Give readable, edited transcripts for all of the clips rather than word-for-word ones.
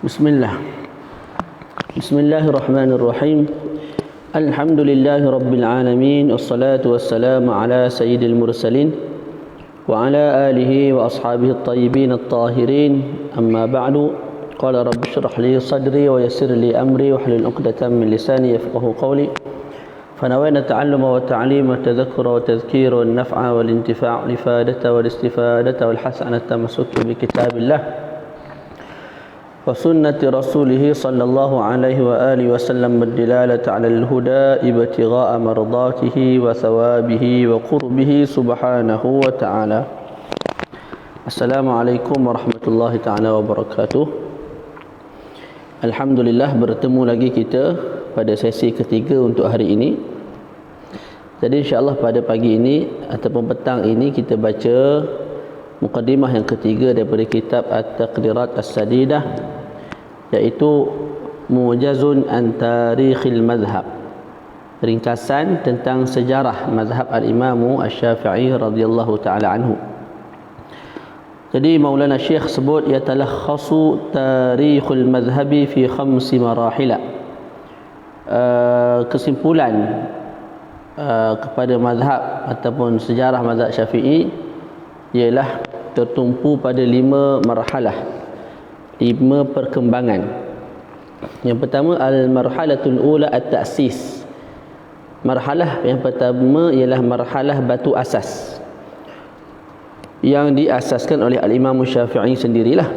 Bismillah. Bismillahirrahmanirrahim. Alhamdulillahi rabbil alamin. Wassalatu wassalamu ala sayyidil mursalin wa ala alihi wa ashabihi at-tayyibin at-tahirin. Amma ba'du. Qala rabbi shrah li sadri wa yassir li amri wa hlul 'uqdatam min lisani yafqahu qawli. فنوينا التعلم والتعليم والتذكر والتذكير والنفع والانتفاع والإفادة والاستفادة والحث على التمسك بكتاب الله وسنة رسوله صلى الله عليه وآله وسلم بالدلالة على الهدى ابتغاء مرضاته وثوابه وقربه سبحانه وتعالى. السلام عليكم ورحمة الله تعالى وبركاته. Alhamdulillah, bertemu lagi kita pada sesi ketiga untuk hari ini. Jadi insya-Allah pada pagi ini ataupun petang ini kita baca mukadimah yang ketiga daripada kitab At-Taqdirat As-Sadidah, iaitu Mujazun an Tarikhil Madhab, ringkasan tentang sejarah mazhab al-Imam Asy-Syafi'i radhiyallahu taala anhu. Jadi Maulana Syekh sebut yatalakhasu tarikhul madhhabi fi 5 marahila. Kesimpulan kepada mazhab ataupun sejarah mazhab Syafi'i ialah tertumpu pada 5 marhalah, 5 perkembangan. Yang pertama, al-marhalatul ula at-ta'sis. Marhalah yang pertama ialah marhalah batu asas, yang diasaskan oleh al-Imam Syafi'i sendirilah.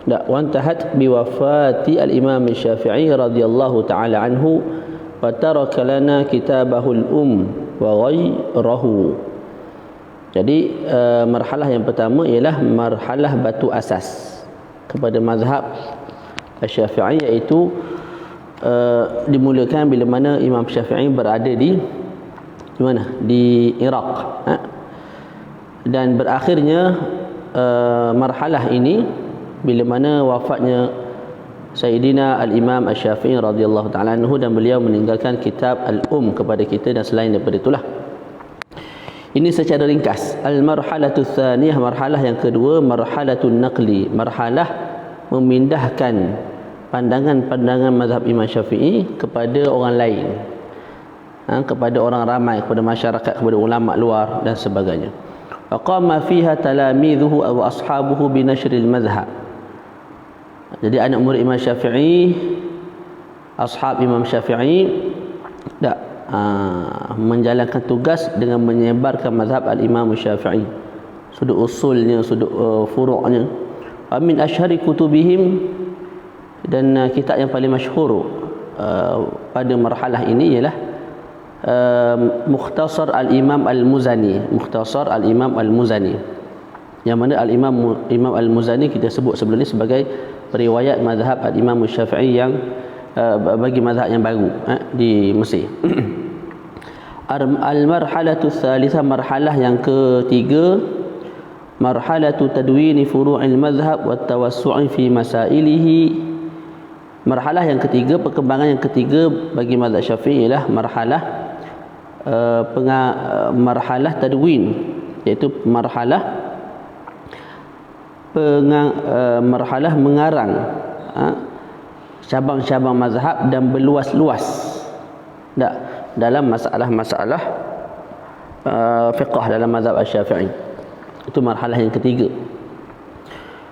Wantahat biwafati al-Imam Syafi'i radhiyallahu taala anhu wa taraka lana kitabahul wa ghayrahu. Jadi marhalah yang pertama ialah marhalah batu asas kepada mazhab Syafi'i, iaitu dimulakan bila mana Imam Syafi'i berada di mana? Di Iraq, dan berakhirnya marhalah ini bila mana wafatnya Sayyidina al-Imam Asy-Syafi'i radhiyallahu ta'ala anhu, dan beliau meninggalkan kitab kepada kita dan selain daripada itulah. Ini secara ringkas. Al-marhalatu tsaniyah, marhalah yang kedua, marhalatun naqli, marhalah memindahkan pandangan-pandangan mazhab Imam Syafi'i kepada orang lain, kepada orang ramai, kepada masyarakat, kepada ulama luar dan sebagainya. Aqama fiha talamidhuhu aw ashabuhu bi nashril madhhab. Jadi anak murid Imam Syafi'i, ashab Imam Syafi'i menjalankan tugas dengan menyebarkan mazhab al-Imam Syafi'i, sudut usulnya, sudut furu'nya. Wa min ashhari kutubihim, dan kitab yang paling masyhur pada marhalah ini ialah Mukhtasar al-Imam al-Muzani. Mukhtasar al-Imam al-Muzani, yang mana Imam al-Muzani kita sebut sebelum ini sebagai periwayat mazhab al-Imam Syafi'i yang bagi mazhab yang baru di Mesir. Al-marhalatu tsalitsah, marhalah yang ketiga, marhalatu tadwini furu'il madhhab wa tawassu'i fi masailihi. Marhalah yang ketiga, perkembangan yang ketiga bagi mazhab Syafi'i ialah marhalah tadwin, iaitu marhalah mengarang cabang-cabang mazhab dan berluas-luas dalam masalah-masalah fiqh dalam mazhab Asy-Syafi'i. Itu marhalah yang ketiga.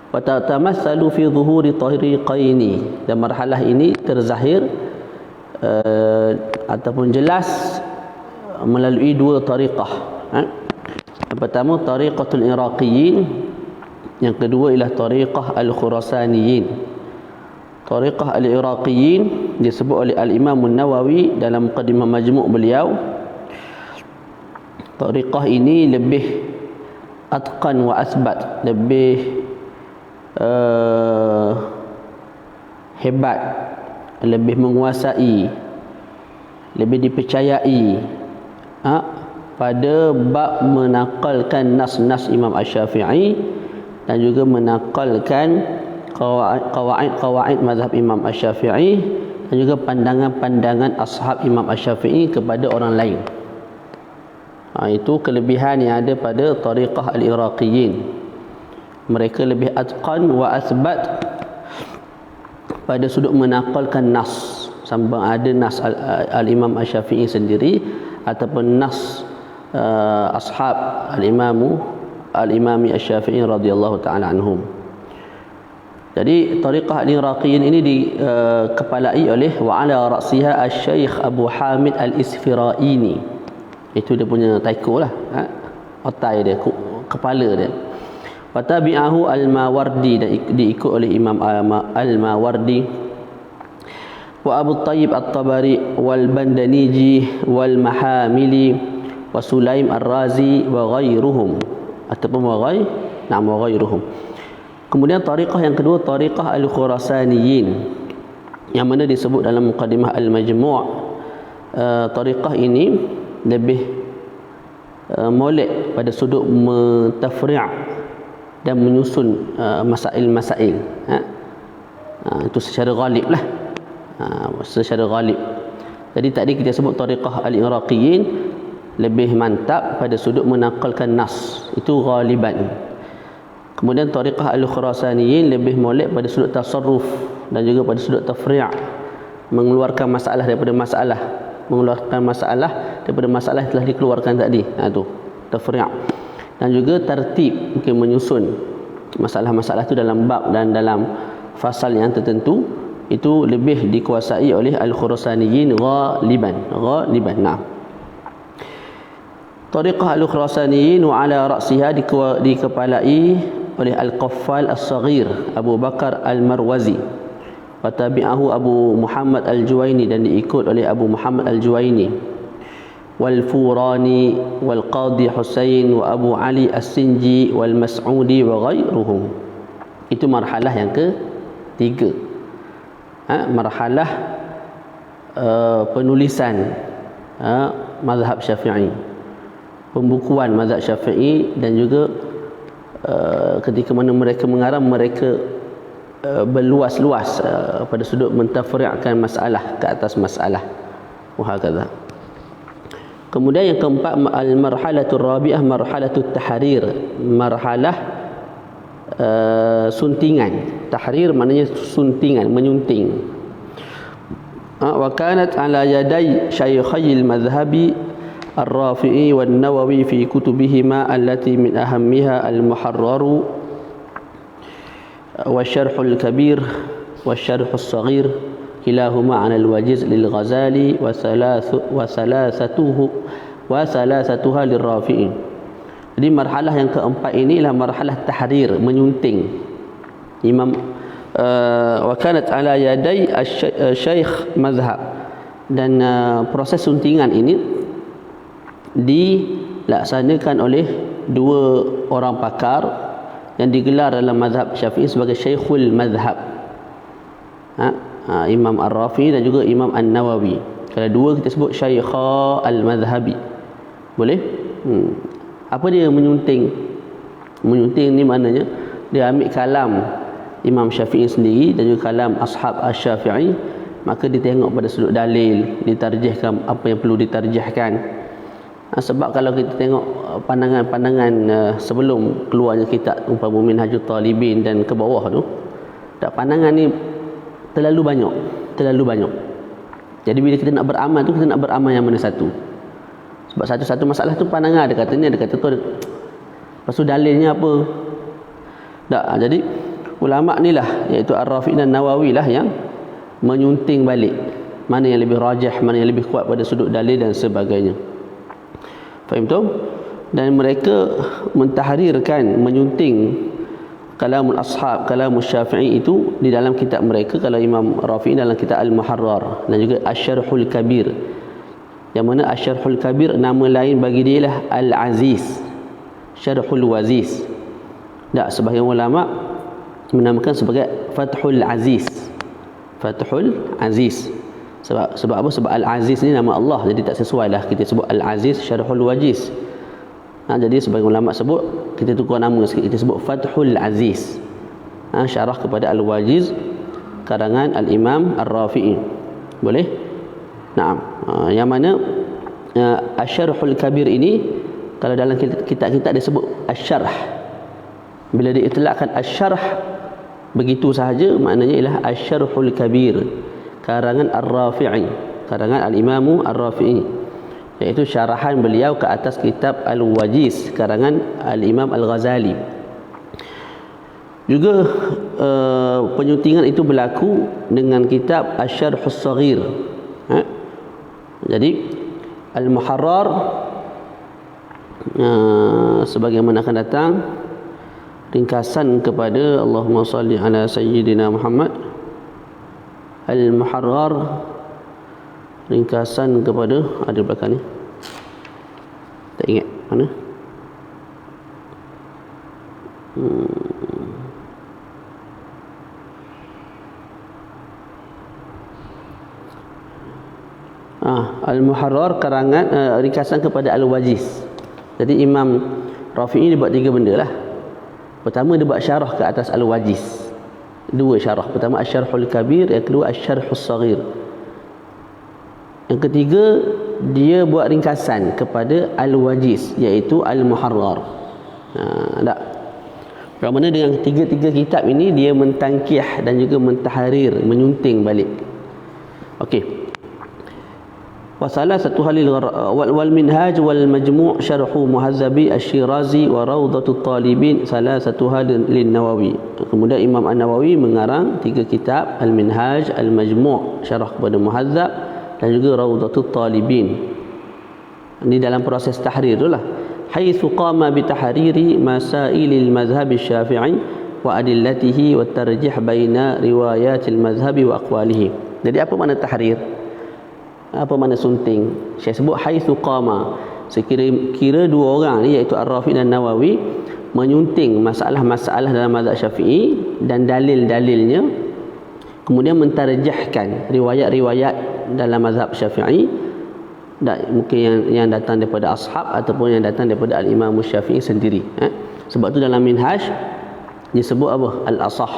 Wa tatamassalu fi dhuhuri tariqaini, dan marhalah ini terzahir ataupun jelas melalui 2 tariqah. Yang pertama tariqatul Iraqiyyin, yang kedua ialah tariqah al-Khurasaniyin. Tariqah al-Iraqiyyin disebut oleh al-Imam An-Nawawi dalam Muqaddimah Majmu' beliau. Tariqah ini lebih atqan wa asbat, lebih hebat, lebih menguasai, lebih dipercayai pada bab menakalkan nas-nas Imam Asy-Syafi'i dan juga menakalkan qawaid mazhab Imam Asy-Syafi'i dan juga pandangan-pandangan ashab Imam Asy-Syafi'i kepada orang lain. Itu kelebihan yang ada pada tariqah al-Iraqiyyin. Mereka lebih atqan wa asbat pada sudut menakalkan nas, sama ada nas al-Imam Asy-Syafi'i sendiri ataupun nas ashab al-Imami Asy-Syafi'i radhiyallahu taala anhum. Jadi tariqah al-Iraqiyin ini dikepalai oleh wa ala ra'siha Asy-Syaikh Abu Hamid Al-Isfiraini. Itu dia punya taiko lah, otai dia, kepala dia. Wa tabi'ahu Al-Mawardi, dan diikut oleh Imam Al-Mawardi, wa Abu Tayyib At-Tabari wal Bandaniji wal Mahamili wa Sulaim Ar-Razi wa ghairuhum, ataupun wa ghairuhum. Kemudian tariqah yang kedua, tariqah Al-Khurasaniyin, yang mana disebut dalam Muqaddimah Al-Majmu'. Tariqah ini lebih molek pada sudut mentafri' dan menyusun masail-masail. Itu secara ghalib lah, secara ghalib. Jadi tadi kita sebut tariqah Al-Iraqiyin lebih mantap pada sudut menakalkan nas, itu ghaliban. Kemudian tariqah Al-Khurasaniyin lebih molek pada sudut tasarruf dan juga pada sudut tafri', mengeluarkan masalah daripada masalah, yang telah dikeluarkan tadi. Itu tafri'. Dan juga tertib, mungkin menyusun masalah-masalah itu dalam bab dan dalam fasal yang tertentu, itu lebih dikuasai oleh Al-Khurasaniyin ghaliban. Nah, tariqah Al-Khurasaniyin wa ala ra'siha dikepalai oleh Al-Qaffal As-Saghir Abu Bakar Al-Marwazi, wa tabi'ahu Abu Muhammad Al-Juwaini, dan diikut oleh Abu Muhammad Al-Juwaini, wal Furani wal Qadi Husain wa Abu Ali As-Sinji wal Mas'udi wa ghairuhum. Itu marhalah yang ketiga, marhalah penulisan mazhab Syafi'i, pembukuan mazhab Syafi'i, dan juga ketika mana mereka mengarang, mereka berluas-luas pada sudut mentafri'kan masalah ke atas masalah, wahakadha. Kemudian yang keempat, al-marhalatur rabi'ah marhalatul tahrir, marhalah suntingan. Tahrir maknanya suntingan, menyunting. Wa kanat ala yaday syaikhil madhhabi الرافعي والنووي في كتبهما التي من أهمها المحرر والشرح الكبير والشرح الصغير كلاهما عن الوجيز للغزالي وثلاثتها للرافعي. Jadi marhalah yang keempat ini adalah marhalah tahrir, menyunting. Wa kanat ala yaday syekh mazhab, dan proses suntingan ini dilaksanakan oleh dua orang pakar yang digelar dalam mazhab Syafi'i sebagai Syekhul Mazhab, Imam Ar-Rafi dan juga Imam An-Nawawi. Kalau dua kita sebut Syaikha Al-Mazhabi, boleh? Apa dia menyunting? Menyunting ni maknanya dia ambil kalam Imam Syafi'i sendiri dan juga kalam ashab Asy-Syafi'i, maka dia tengok pada sudut dalil, ditarjihkan apa yang perlu ditarjihkan. Sebab kalau kita tengok pandangan-pandangan sebelum keluarnya kitab umpama Minhajul Talibin dan ke bawah tu, tak, pandangan ni terlalu banyak. Jadi bila kita nak beramal tu, kita nak beramal yang mana satu? Sebab satu-satu masalah tu pandangan, ada kata ni, ada kata tu, lepas tu dalilnya apa? Tak, jadi ulama ni lah, iaitu Ar-Rafi dan Nawawi lah yang menyunting balik mana yang lebih rajih, mana yang lebih kuat pada sudut dalil dan sebagainya. Faham tu? Dan mereka mentahrirkan, menyunting kalamul ashab, kalamul Syafi'i itu di dalam kitab mereka. Kalau Imam Rafi'i dalam kitab Al-Muharrar dan juga Asy-Syarhul Kabir, yang mana Asy-Syarhul Kabir nama lain bagi dia lah Al-Aziz, Syarhul Waziz. Tak, sebahagian ulama menamakan sebagai Fathul Aziz. Fathul Aziz. Sebab apa? Sebab Al-Aziz ni nama Allah, jadi tak sesuai lah kita sebut Al-Aziz Syarhul Wajiz. Jadi sebagian ulama sebut, kita tukar nama sikit, kita sebut Fathul Aziz, syarah kepada Al-Wajiz karangan Al-Imam Ar-Rafi'i. Boleh? Naam. Yang mana Asy-Syarhul Kabir ini, kalau dalam kitab-kitab disebut Asy-Syarh. Bila diitlaqkan Asy-Syarh, begitu sahaja, maknanya ialah Asy-Syarhul Kabir, karangan Ar-Rafi'i, karangan Al-Imamu Ar-Rafi'i, iaitu syarahan beliau ke atas kitab Al-Wajiz karangan Al-Imam Al-Ghazali. Juga penyuntingan itu berlaku dengan kitab Asy-Syarhus Shaghir. Jadi Al-Muharrar sebagaimana akan datang, ringkasan kepada Allahumma salli ala sayyidina Muhammad. Al-Muharrar, ringkasan kepada, ada belakang ni, tak ingat mana. Al-Muharrar karangan ringkasan kepada Al-Wajiz. Jadi Imam Rafi'i dia buat 3 benda lah. Pertama, dia buat syarah ke atas Al-Wajiz, 2 syarah. Pertama Asy-Syarhul Kabir, yang kedua Asy-Syarhus Shaghir. Yang ketiga, dia buat ringkasan kepada Al-Wajiz, iaitu Al-Muharrar. Tak? Bagaimana dengan 3 kitab ini dia mentangkih dan juga mentahrir, menyunting balik. Okey. وثلاثة هل والمنهاج والمجموع شرح مهذب الشيرازي وروضة الطالبين ثلاثة هل للنووي. Kemudian Imam An-Nawawi mengarang 3 kitab, Al-Minhaj, Al-Majmu' syarah kepada Muhadzab, dan juga Rawdatul Talibin. Ini dalam proses tahrir itulah. Haitsu qama bi tahriri masailil mazhab asy-Syafi'i wa adillatihi wa tarjih baina riwayatil mazhab wa aqwalihi. Jadi apa makna tahrir? Apa makna sunting? Saya sebut haitsu qama, sekira-kira 2 orang ni, iaitu Ar-Rafi dan Nawawi, menyunting masalah-masalah dalam mazhab Syafi'i dan dalil-dalilnya, kemudian mentarjihkan riwayat-riwayat dalam mazhab Syafi'i, mungkin yang datang daripada ashab ataupun yang datang daripada Al-Imam Syafi'i sendiri. Sebab tu dalam Minhaj disebut apa? Al-Asah,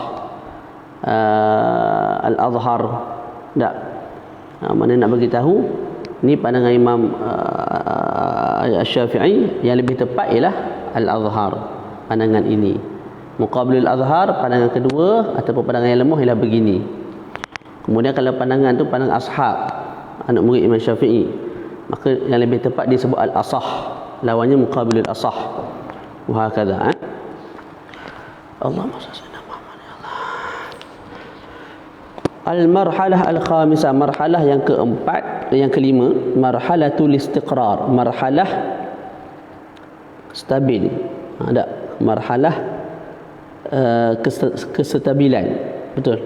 Al-Azhar. Tak? Mana nak bagi tahu ni pandangan Imam Syafi'i, yang lebih tepat ialah Al-Azhar, pandangan ini. Muqabilul Azhar, pandangan kedua ataupun pandangan yang lemah ialah begini. Kemudian kalau pandangan tu pandangan ashab, anak murid Imam Syafi'i, maka yang lebih tepat disebut Al-Asah, lawannya Muqabilul Asah. Wa hakadha. Allahumma salli. Al-marhalah al-khamisah, marhalah yang keempat, yang kelima, marhalatul istiqrar, marhalah stabil. Ada marhalah kestabilan. Betul.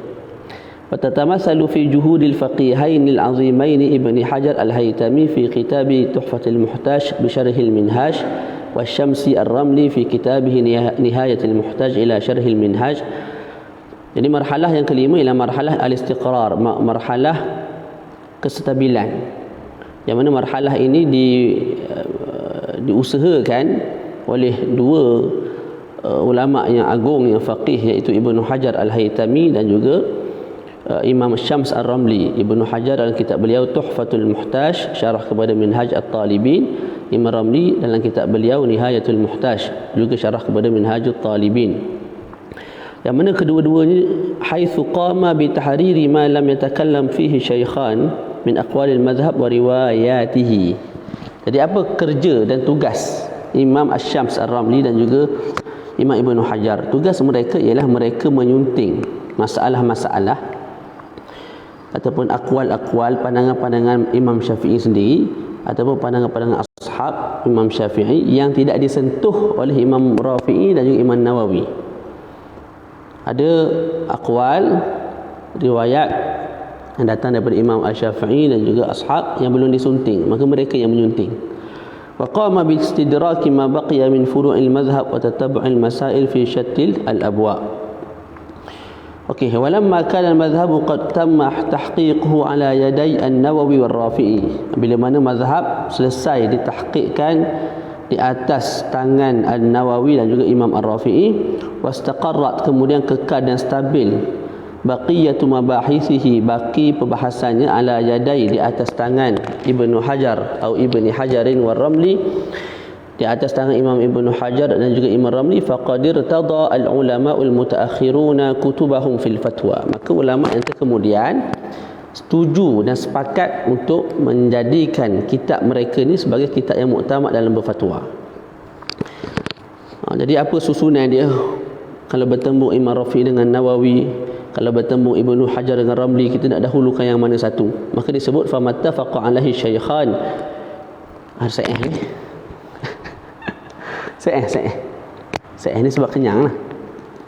Fatatamathalu fi juhudil faqihain al-azimain Ibn Hajar al-Haytami fi kitab Tuhfatul Muhtaj bi syarh al-Minhaj, wa Syamsi ar-Ramli fi kitabih Nihayatul Muhtaj ila syarh al-Minhaj. Jadi marhalah yang kelima ialah marhalah al-istiqrar, marhalah kestabilan. Yang mana marhalah ini diusahakan oleh 2 ulama yang agung, yang faqih, iaitu Ibnu Hajar al-Haytami dan juga Imam Syams ar-Ramli. Ibnu Hajar dalam kitab beliau Tuhfatul Muhtaj, syarah kepada Minhaj at-Talibin. Imam Ramli dalam kitab beliau Nihayatul Muhtaj, juga syarah kepada Minhajut Talibin. Yang mana kedua-duanya haitsu qama bi tahriri ma lam yatakallam fihi syaikhan min aqwalil mazhab wa riwayatihi. Jadi apa kerja dan tugas Imam Asy-Syams ar-Ramli dan juga Imam Ibnu Hajar? Tugas mereka ialah mereka menyunting masalah-masalah ataupun akwal-akwal, pandangan-pandangan Imam Syafi'i sendiri ataupun pandangan-pandangan ashab Imam Syafi'i yang tidak disentuh oleh Imam Rafi'i dan juga Imam Nawawi. Ada akwal, riwayat yang datang daripada Imam Asy-Syafi'i dan juga ashab yang belum disunting, maka mereka yang menyunting. Wa qama bi istidraki ma baqiya min furu'il madhhab wa tatabbu'il masail fi shattil al-abwa'. Okey, walamma kana al-madhhab qad tamma tahqiquhu ala yaday an-Nawawi wal-Rafi'i. Bila mana mazhab selesai ditahqiqkan di atas tangan An-Nawawi dan juga Imam Ar-Rafi'i, wastaqarrat, kemudian kekal dan stabil, baqiyatu mabahisihi, baki perbahasannya, ala yadai, di atas tangan Ibnu Hajar atau Ibni Hajarin war Ramli, di di atas tangan Imam Ibnu Hajar dan juga Imam Ramli, faqadir tada al-ulama'ul mutaakhiruna kutubahum fil fatwa. Maka ulama yang kemudian setuju dan sepakat untuk menjadikan kitab mereka ni sebagai kitab yang muktamad dalam berfatwa. Jadi apa susunan dia? Kalau bertembung Imam Rafi'i dengan Nawawi, kalau bertembung Ibnu Hajar dengan Ramli, kita nak dahulukan yang mana satu? Maka disebut famattafaqa alaihi syaikhan. Sa'ih ni. Sa'ih ni sebab kenyang lah.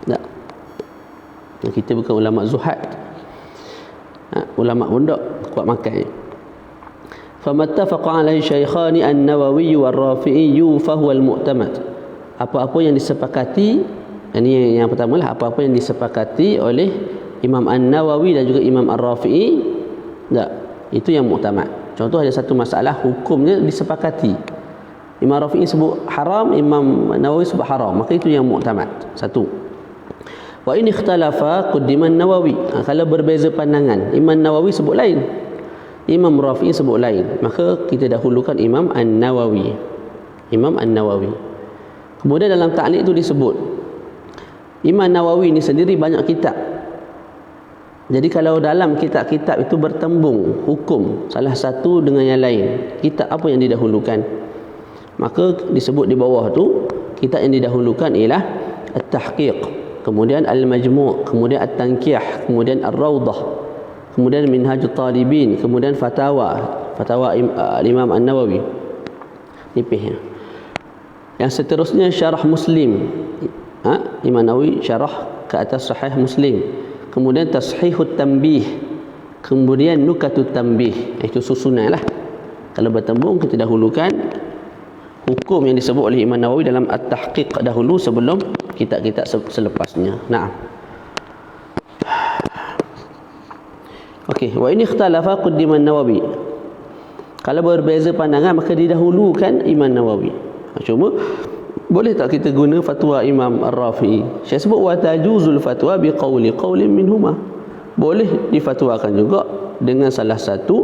Tak. Kita bukan ulama zuhad. Ulama pun tak kuat makan. Famattafaqa alaihi syaikhani an-Nawawi war-Rafi'i fa huwa al-mu'tamad. Apa-apa yang disepakati, ini yang pertama lah, apa-apa yang disepakati oleh Imam An-Nawawi dan juga Imam Ar-Rafi'i, tak, itu yang muktamad. Contoh ada satu masalah hukumnya disepakati, Imam Rafi'i sebut haram, Imam Nawawi sebut haram, maka itu yang muktamad. Satu. Wa in ikhtalafa qaddima Nawawi. Kalau berbeza pandangan, Imam Nawawi sebut lain, Imam Rafi'i sebut lain, maka kita dahulukan Imam An-Nawawi. Imam An-Nawawi. Kemudian dalam ta'liq itu disebut Imam Nawawi ni sendiri banyak kitab. Jadi kalau dalam kitab-kitab itu bertembung hukum salah satu dengan yang lain, kitab apa yang didahulukan? Maka disebut di bawah tu kitab yang didahulukan ialah At-Tahqiq, kemudian Al-Majmu', kemudian At-Tankih, kemudian Ar-Rawdah, kemudian Minhajut Talibin, kemudian Fatawa Imam An-Nawawi. Nipih. Yang seterusnya Syarah Muslim. Imam Nawawi syarah ke atas Sahih Muslim. Kemudian Tashihut Tanbih, kemudian Nukatut Tanbih. Itu susunanlah. Kalau bertembung kita dahulukan hukum yang disebut oleh Imam Nawawi dalam At-Tahqiq dahulu sebelum kitab-kitab selepasnya. Naam. Okey, wa in ikhtalafa qaddima An-Nawawi. Kalau berbeza pandangan maka didahulukan Imam Nawawi. Cuma boleh tak kita guna fatwa Imam Ar-Rafi'i? Saya sebut wa tajuzul fatwa biqauli qaulin minhuma. Boleh difatwakan juga dengan salah satu,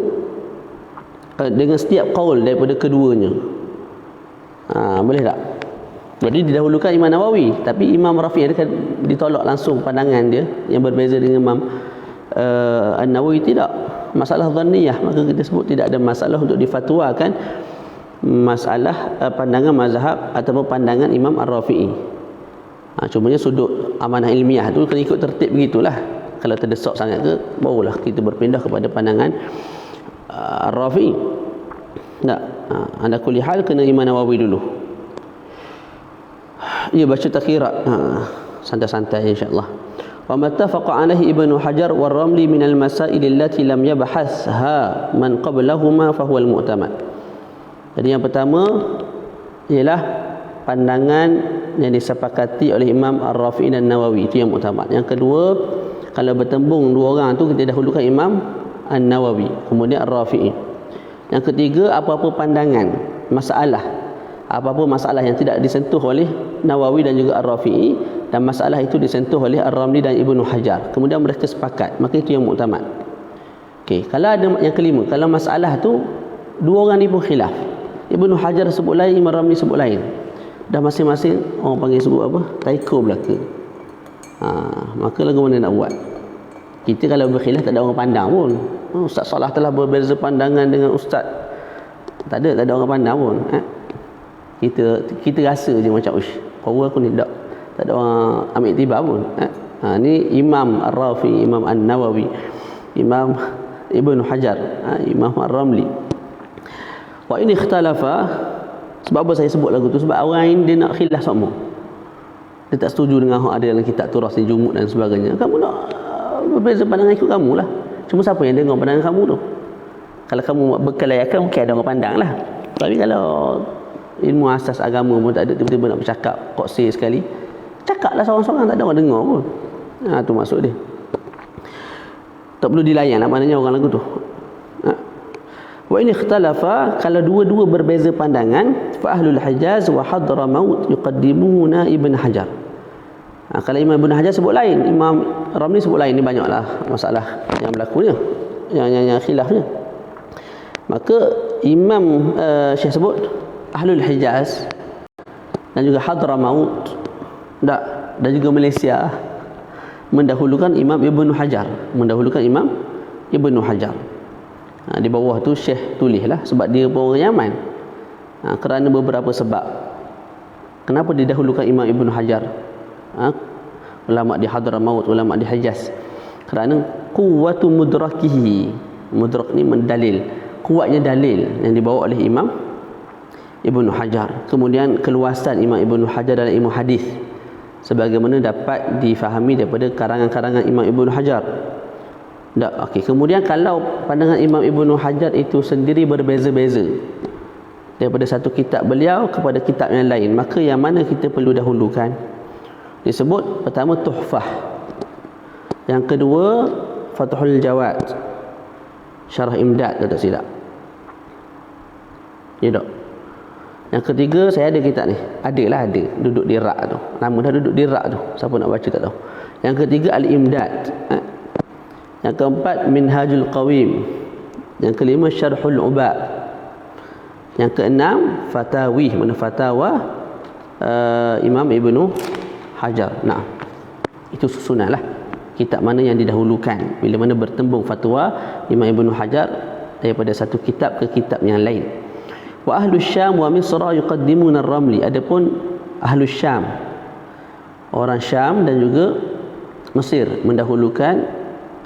dengan setiap qaul daripada keduanya. Boleh tak? Jadi didahulukan Imam Nawawi, tapi Imam Rafi'i dia ditolak langsung pandangan dia yang berbeza dengan Imam An-Nawawi, tidak. Masalah dhanniyah, maka kita sebut tidak ada masalah untuk difatwakan masalah pandangan mazhab ataupun pandangan Imam Ar-Rafi'i. Cumanya sudut amanah ilmiah tu kena ikut tertib begitulah. Kalau terdesak sangat ke, barulah kita berpindah kepada pandangan Ar-Rafi'i. Tak. Anda kulli hal kena Imam Nawawi dulu. Ya, baca takhirat. Santai-santai insya-Allah. Wa mattafaqa alaihi Ibnu Hajar war Ramli min al-masail allati lam yabhasha man qablahuma fa huwa al-mu'tamad. Jadi yang pertama ialah pandangan yang disepakati oleh Imam Ar-Rafi'i dan Nawawi, itu yang muktamad. Yang kedua, kalau bertembung dua orang tu kita dahulukan Imam An-Nawawi, kemudian Ar-Rafi'i. Yang ketiga, apa-apa pandangan masalah, apa-apa masalah yang tidak disentuh oleh Nawawi dan juga Ar-Rafi'i, dan masalah itu disentuh oleh Ar-Ramli dan Ibnu Hajar, kemudian mereka sepakat, maka itu yang muktamad. Okey, kalau ada yang kelima, kalau masalah tu dua orang ni pun khilaf, Ibnu Hajar sebut lain, Imam Ramli sebut lain, dah masing-masing orang panggil sebut apa? Taiko belaka. Maka lagu mana nak buat? Kita kalau berkhilaf tak ada orang pandang pun. Ustaz Salah telah berbeza pandangan dengan ustaz. Tak ada orang pandang pun. Kita rasa je macam power aku ni tak ada orang ambil tiba pun. Ni Imam Ar-Rafi'i, Imam An-Nawawi, Imam Ibnu Hajar, Imam Ar-Ramli. Wa ini ikhtalafa. Sebab apa saya sebut lagu tu? Sebab orang ini dia nak khilaf sama. Dia tak setuju dengan hak ada dalam kitab Turas dan Jumud dan sebagainya. Kamu nak berbeza pandangan ikut kamu lah. Cuma siapa yang dengar pandangan kamu tu? Kalau kamu berkelayakan mungkin ada orang pandang lah. Tapi kalau ilmu asas agama pun tak ada, tiba-tiba nak bercakap koksir sekali, cakaplah seorang-seorang, tak ada orang dengar pun. Tu maksud dia. Tak perlu dilayan lah maknanya orang lagu tu. Wa in ikhtalafa, kalau dua-dua berbeza pandangan, fa ahlul Hijaz wa Hadramaut yuqaddimuna Ibn Hajar. Kalau Imam Ibn Hajar sebut lain, Imam Ramli sebut lain, ni banyaklah masalah yang berlakunya, yang khilafnya. Maka Imam Syekh sebut ahlul Hijaz dan juga Hadramaut, tak, dan juga Malaysia mendahulukan Imam Ibnu Hajar, di bawah tu Syekh tulislah sebab dia pun orang Yaman. Kerana beberapa sebab. Kenapa didahulukan Imam Ibnu Hajar? Ulama di Hadramaut, ulama di Hijaz. Kerana quwwatu mudrakihi. Mudrak ni mendalil, kuatnya dalil yang dibawa oleh Imam Ibnu Hajar. Kemudian keluasan Imam Ibnu Hajar dalam ilmu hadis sebagaimana dapat difahami daripada karangan-karangan Imam Ibnu Hajar. Okey. Kemudian kalau pandangan Imam Ibnu Hajar itu sendiri berbeza-beza daripada satu kitab beliau kepada kitab yang lain, maka yang mana kita perlu dahulukan? Disebut pertama Tuhfah, yang kedua Fathul Jawad, Syarah Imdad, tak silap. Ya tak? Yang ketiga, saya ada kitab ni. Ada, duduk di rak tu. Nama dah duduk di rak tu. Siapa nak baca tak tahu. Yang ketiga Al-Imdad. Yang keempat Minhajul Qawim. Yang kelima Syarhul Ubab. Yang keenam Fatawih, mana fatwa Imam Ibnu Hajar. Nah, itu susunanlah kitab mana yang didahulukan bila mana bertembung fatwa Imam Ibnu Hajar daripada satu kitab ke kitab yang lain. Wa ahlus Syam wa Misra yuqaddimuna ar-Ramli. Adapun ahlus Syam, orang Syam dan juga Mesir mendahulukan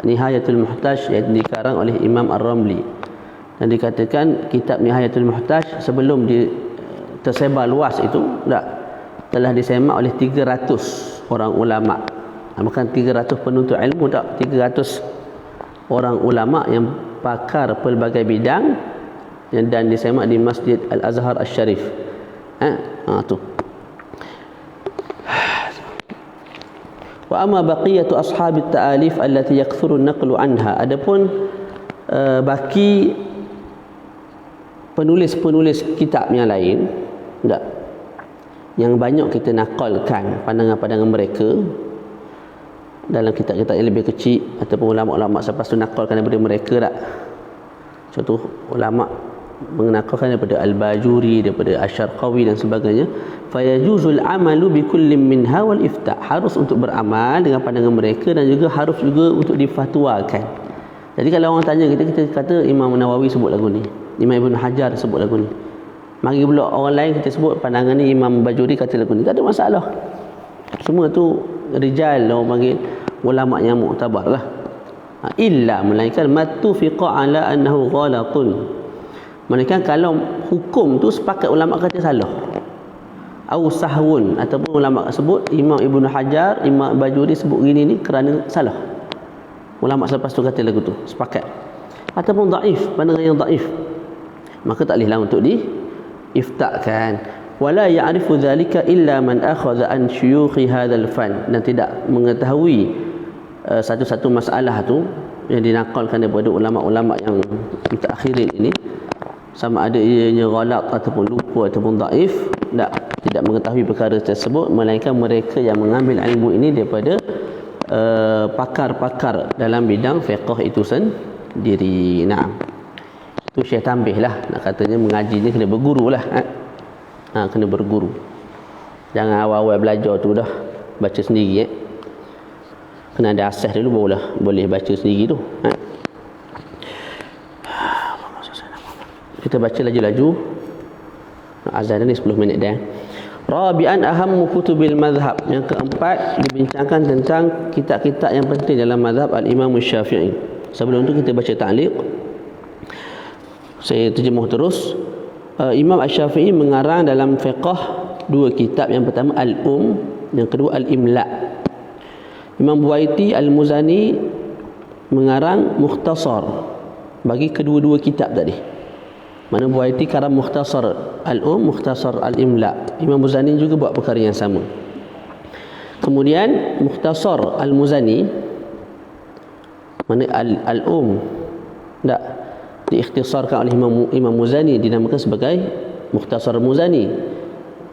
Nihayatul Muhtaj yang dikarang oleh Imam Ar-Ramli. Dan dikatakan kitab Nihayatul Muhtaj sebelum tersebar luas itu telah disemak oleh 300 orang ulama. Bukan 300 penuntut ilmu, tak, 300 orang ulama yang pakar pelbagai bidang, dan disemak di Masjid Al-Azhar Al-Sharif. Tu. Wa amma baqiyatu ashabi at-ta'alif allati yakthuru an-naqlu anha. Adapun baki penulis-penulis kitab yang lain, yang banyak kita nakalkan pandangan-pandangan mereka dalam kitab-kitab yang lebih kecil, ataupun ulama-ulama selepas tu nakalkan daripada mereka tak. Contoh ulama mengenakalkan daripada Al-Bajuri, daripada Asy-Syarqawi dan sebagainya. Fayajuzul amalu bikullin minha wal ifta'. Harus untuk beramal dengan pandangan mereka dan juga harus juga untuk difatwakan. Jadi kalau orang tanya kita kata Imam Nawawi sebut lagu ni, Imam Ibn Hajar sebut lagu ni. Mari pula orang lain kita sebut pandangan ni, Imam Bajuri kata lagu ni, tak ada masalah. Semua tu rijal, orang panggil ulama yang muktabar lah. Illa melainkan matufiqa ala annahu ghalatun. Melainkan kalau hukum tu sepakat ulama kata salah, au sahwun, ataupun ulama sebut Imam Ibnu Hajar, Imam Bajuri sebut gini ni kerana salah. Ulama selepas tu kata lagu tu sepakat. Ataupun dhaif, pandangan yang dhaif, maka tak bolehlah untuk diiftakkan. Wala ya'rifu dhalika illa man akhadha an syuyukhi hadzal fan. Dan tidak mengetahui satu-satu masalah tu yang dinakalkan daripada ulama-ulama yang mutaakhirin ini, sama ada ianya ghalat ataupun lupa ataupun dhaif, tidak mengetahui perkara tersebut, melainkan mereka yang mengambil ilmu ini daripada pakar-pakar dalam bidang fiqh itu sendiri. Itu Syekh tambah lah, nak katanya mengaji ni kena berguru lah. Kena berguru, jangan awal-awal belajar tu dah baca sendiri. Kena ada asas dulu barulah boleh baca sendiri tu. Kita baca laju-laju. Azan ni 10 minit dah. Rabi'an ahammu kutubil mazhab. Yang keempat, dibincangkan tentang kitab-kitab yang penting dalam mazhab al-Imam Syafi'i. Sebelum tu kita baca ta'liq. Saya terjemuh terus. Imam Asy-Syafi'i mengarang dalam fiqh dua kitab. Yang pertama Al-Um, yang kedua Al-Imla. Imam Buaiti Al-Muzani mengarang Mukhtasar bagi kedua-dua kitab tadi. Mana Buaiti karang Mukhtasar Al-Um, Mukhtasar Al-Imla. Imam Muzani juga buat perkara yang sama. Kemudian Mukhtasar Al-Muzani, mana Al-Um diikhtisarkan oleh Imam Muzani, dinamakan sebagai Mukhtasar Muzani.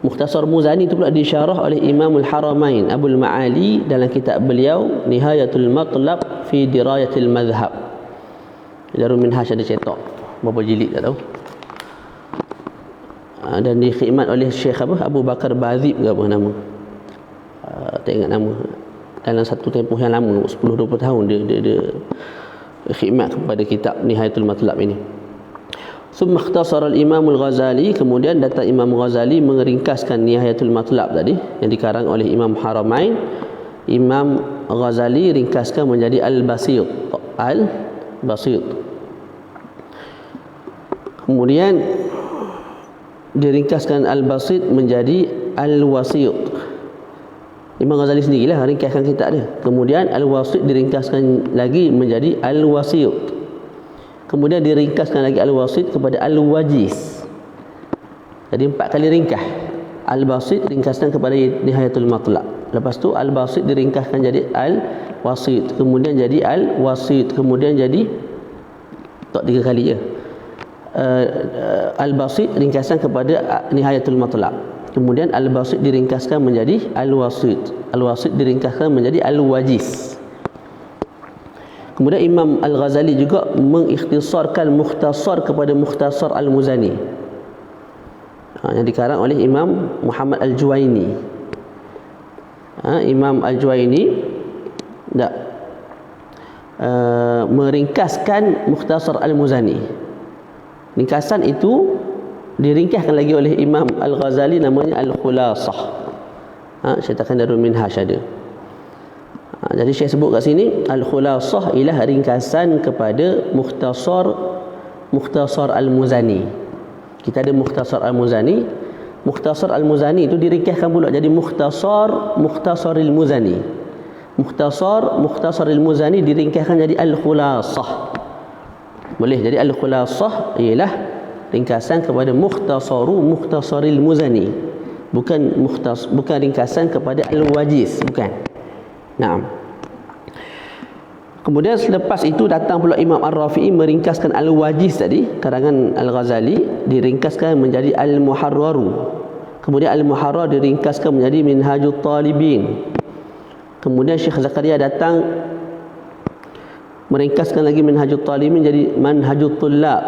Mukhtasar Muzani itu pula disyarah oleh Imamul Haramain Abul Ma'ali dalam kitab beliau Nihayatul Matlab fi Dirayatil Madhhab. Darul Minhaj ada cetak berapa jilid tak tahu. dan dikhidmat oleh Syekh Abu Bakar Bazib ke apa nama, tak ingat nama, dalam satu tempoh yang lama 10-20 tahun dia khidmat kepada kitab Nihayatul Matlab ini. Thumma ikhtasara al-Imam al-Ghazali, kemudian datang Imam Ghazali meringkaskan Nihayatul Matlab tadi yang dikarang oleh Imam Haramain. Imam Ghazali ringkaskan menjadi Al-Basit. Kemudian diringkaskan Al-Basit menjadi Al-Wasit. Imam Ghazali sendirilah ringkaskan kitab dia. Kemudian Al-Wasit diringkaskan lagi menjadi Al-Wasit. Kemudian diringkaskan lagi Al-Wasit kepada Al-Wajiz. Jadi 4 kali ringkas. Al-Basit ringkaskan kepada Nihayatul Matlab. Lepas tu Al-Basit diringkaskan jadi Al-Wasit. Kemudian jadi Al-Wasit. Kemudian jadi tak 3 kali je. Al-Basit ringkasan kepada Nihayatul Matlab. Kemudian Al-Basit diringkaskan menjadi Al-Wasit. Al-Wasit diringkaskan menjadi Al-Wajiz. Kemudian Imam Al-Ghazali juga mengikhtisarkan Mukhtasar kepada Mukhtasar Al-Muzani, yang dikarang oleh Imam Muhammad Al-Juwaini. Imam Al-Juwaini meringkaskan Mukhtasar Al-Muzani. Ringkasan itu diringkaskan lagi oleh Imam Al-Ghazali, namanya Al-Khulasah. Syaitan Darul Minhaj ada. Jadi saya sebut kat sini Al-Khulasah ialah ringkasan kepada Mukhtasar Al-Muzani. Kita ada Mukhtasar Al-Muzani. Mukhtasar Al-Muzani itu diringkaskan pula jadi Mukhtasar Al-Muzani. Mukhtasar Al-Muzani diringkaskan jadi Al-Khulasah. Boleh jadi Al-Khulasah ialah ringkasan kepada Mukhtasar Al-Muzani. Bukan ringkasan kepada Al-Wajiz, bukan. Naam. Kemudian selepas itu datang pula Imam Ar-Rafi'i meringkaskan Al-Wajiz tadi, karangan Al-Ghazali, diringkaskan menjadi Al-Muharraru. Kemudian Al-Muharrar diringkaskan menjadi Minhajut Talibin. Kemudian Syekh Zakaria datang meringkaskan lagi Minhajut Talibin jadi Manhajut Tullab.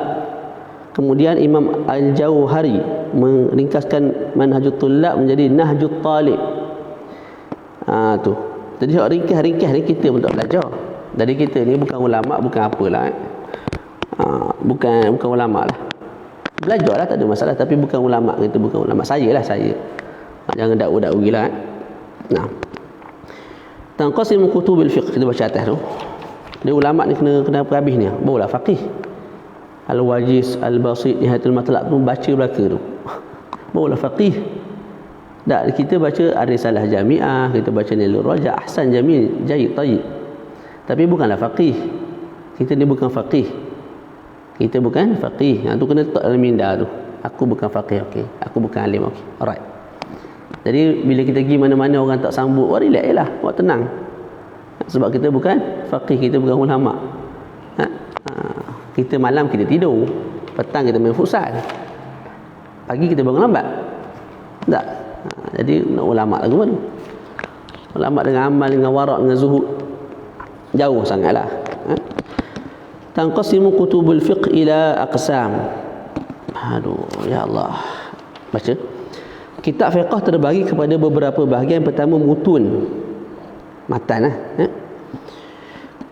Kemudian Imam Al-Jauhari meringkaskan Manhajut Tullab menjadi Nahjut Talib. Tu. Jadi ringkas ni kita pun tak belajar. Jadi kita ni bukan ulama, bukan apalah. Bukan ulama lah. Belajarlah tak ada masalah, tapi bukan ulama, kita bukan ulama. Saya. Jangan dakwa gila. Nah. Tanqasimu kutubil fiqh, kita baca atas tu. Dia ulama ni kena habis ni. Barulah faqih. Al-Wajiz, Al-Basit, Nihayatul Matlab tu baca belaka tu. Barulah faqih. Tak, kita baca Ar-Risalah Jami'ah, kita baca Nailur Raja', Ahsan, Jamil, Jayyid, Tayyib. Tapi bukanlah faqih. Kita ni bukan faqih. Kita bukan faqih. Yang tu kena letak dalam minda tu. Aku bukan faqih, okey. Aku bukan alim, okey. Alright. Jadi bila kita pergi mana-mana orang tak sambut, relax jelah, awak tenang. Sebab kita bukan faqih, kita bukan ulama. Kita malam kita tidur, petang kita main futsal, pagi kita bangun lambat. Tak. Jadi nak ulama lagu mana? Ulama dengan amal, dengan warak, dengan zuhud jauh sangatlah. Tanqasimu kutubul fiqh ila aqsam. Aduh, ya Allah. Baca. Kitab fiqh terbagi kepada beberapa bahagian. Pertama mutun, matan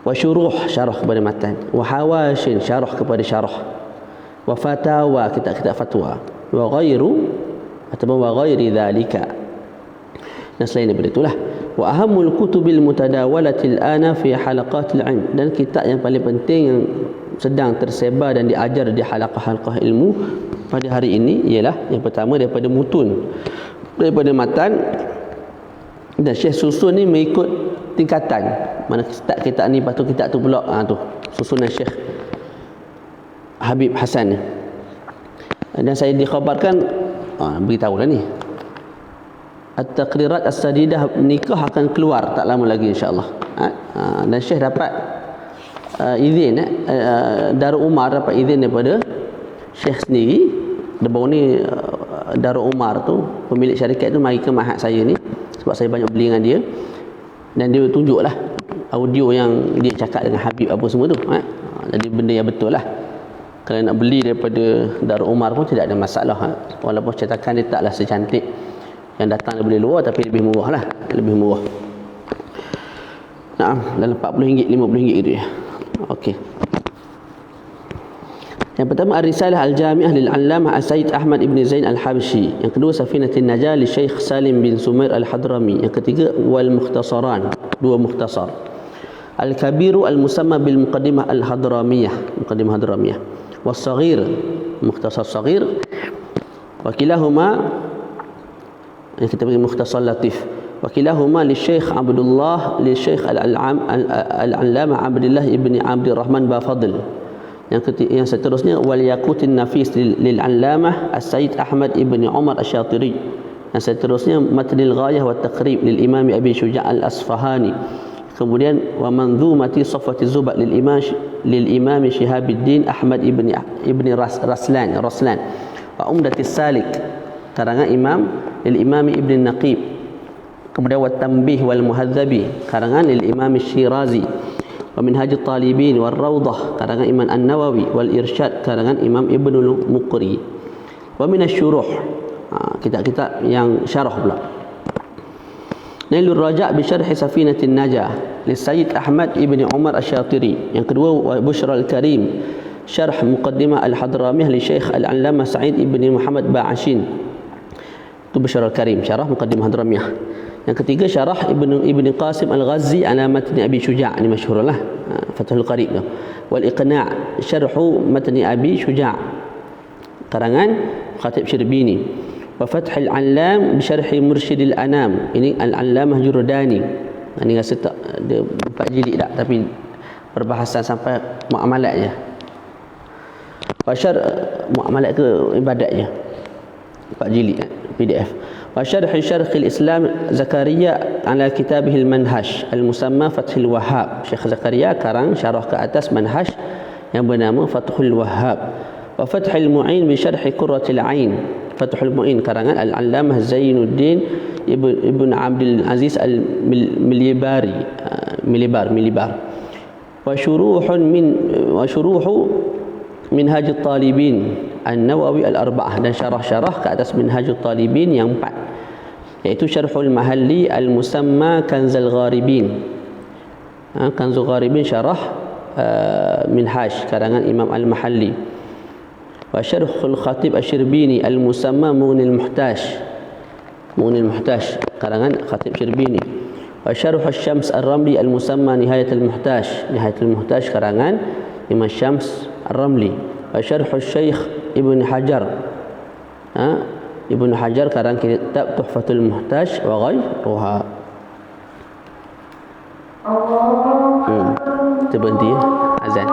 wa syuruh, syarah kepada matan, wa hawashin, syarah kepada syarah, wa fatawa, kitab-kitab fatwa, wa ghairu atau wa ghairi dhalika, dan selain daripada itulah. Wa ahammul kutubil mutadawalatil ana fi halaqatil ilm, dan kitab yang paling penting yang sedang tersebar dan diajar di halaqah-halaqah ilmu pada hari ini ialah yang pertama daripada mutun, daripada matan. Dan Syekh susun ni mengikut tingkatan, mana kitab ni, lepas tu kitab tu pula tu susunan Syekh Habib Hasan ni. Dan saya dikhabarkan beritahulah ni At-Taqrirat As-Sadidah, nikah akan keluar tak lama lagi insya-Allah. Dan Syekh dapat izin Darul Umar dapat izin daripada Syekh sendiri. Baru ni Darul Umar tu, pemilik syarikat tu mari ke mahad saya ni sebab saya banyak beli dengan dia, dan dia tunjuklah audio yang dia cakap dengan Habib apa semua tu. Jadi benda yang betul lah. Kalau nak beli daripada Darul Umar pun tidak ada masalah. Walaupun cetakan dia taklah secantik yang datang daripada luar, tapi lebih murah lah, lebih murah. Nah, dalam RM40, RM50 gitu ya. Okey. Yang pertama Ar-Risalah Al-Jami'ah lil-Allamah As-Sayyid Ahmad ibn Zain Al-Habsyi. Yang kedua Safinatin Najah li Syekh Salim bin Sumair Al-Hadrami. Yang ketiga Wal Mukhtasaran, 2 mukhtasar. Al-Kabiru Al-Musamma bil Muqaddimah Al-Hadramiyah, Muqaddimah Hadramiyah. Was-Saghir, Mukhtasar Saghir. Wakilahuma, yang kita panggil Mukhtasar Latif. Wakilahuma li Syekh Abdullah li Syekh Al-Allamah Abdullah ibn Abdul Rahman Bafadl. Yang seterusnya Wal Yaqutin Nafis lil Allamah As-Sayyid Ahmad ibn Umar Asy-Syatiri. Yang seterusnya Matnil Ghayah wa Taqrib lil Imam Abi Syuja' Al-Asfahani. Kemudian wa Manzumati Safwati Zubat lil Imam Syihabuddin Ahmad ibn Raslan. Wa Umdatis Salik karangan lil Imam Ibn Naqib. Kemudian wa Tanbih wal Muhadzabi karangan lil Imam Syirazi. Wa Minhajut Talibin wal Rawdah karangan Imam An-Nawawi. Wal Irsyad karangan Imam Ibnul Muqri. Wa min asy-syuruh, kitab-kitab yang syarah pula. Nailur Raja' bi Syarh Safinatin Najah li Sayyid Ahmad ibn Umar Asy-Syatiri. Yang kedua wa Bushra Al-Karim Syarh Muqaddimah Al-Hadramiyah li Syekh Al-Allamah Sa'id ibn Muhammad Ba'ashin. Itu Bushra Al-Karim Syarah Muqaddimah Hadramiyah. Yang ketiga Syarah Ibn Qasim Al-Ghazi ala Matni Abi Syuja', ini masyhur lah, Fathul Qarib tu. Wal Iqna' Syarhu Matni Abi Syuja' karangan Khatib Syirbini. Wa Fathul Allam bi Syarhi Mursyidil Anam, ini Al-Allamah Jurdani. Ini rasa tak ada 4 jilid tak, tapi perbahasan sampai muamalat je. Wa Syarh muamalat ke ibadat je, 4 jilid PDF. Wa Syarh Al-Islam Zakaria ala kitabih Al-Manhaj Al-Musamma Fathul Wahhab. Syekh Zakaria karang syarah ke atas manhaj yang bernama Fathul Wahhab. Wa Fathul Mu'in bi Syarhi Qurratil Ain, Fathul Mu'in karangan Al-Allamah Zainuddin Ibn Abdul Aziz Al-Milibari, Milibar. Wa syuruhu Minhajut Talibin An-Nawawi Al-Arba'ah, dan syarah-syarah ke atas Minhajut Talibin yang 4, iaitu Syarhul Mahalli Al-Musamma Kanzul Gharibin. Kanzul Gharibin syarah Minhaj karangan Imam Al-Mahalli. Wa Syarhul Khatib Asy-Syirbini Al-Musamma Mughnil Muhtaj karangan Khatib Syirbini. Wa Syarh Asy-Syams Ar-Ramli Al-Musamma Nihayatul Muhtaj karangan Imam Syams Ar-Ramli. Wa Syarh Syekh Ibn Hajar karang kitab Tuhfatul Muhtaj wa ghairuha. Kita berhenti ya, azan.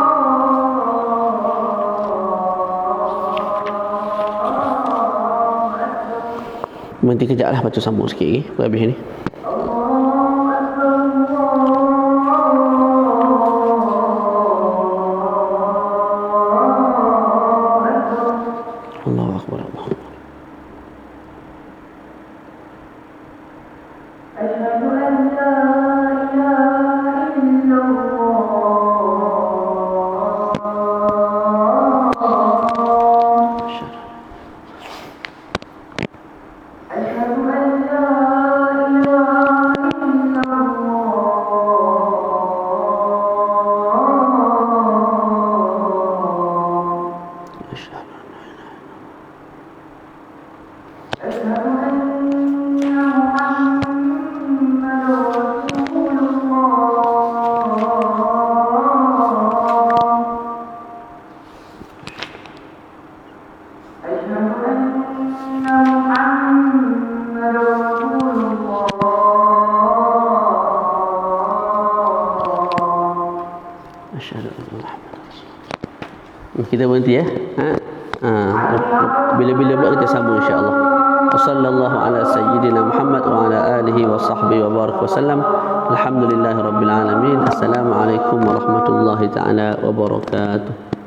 Berhenti kejap lah, lepas tu sambung sikit lagi habis ni. Allahu Akbar. Asyhadu an la ilaha illallah. Kita berhenti ya. Bila-bila pula kita sambung insya-Allah. Wassallallahu ala sayyidina Muhammad wa ala alihi wa sahbihi wa barak wasallam. Alhamdulillahirabbil alamin. Assalamualaikum warahmatullahi taala wabarakatuh.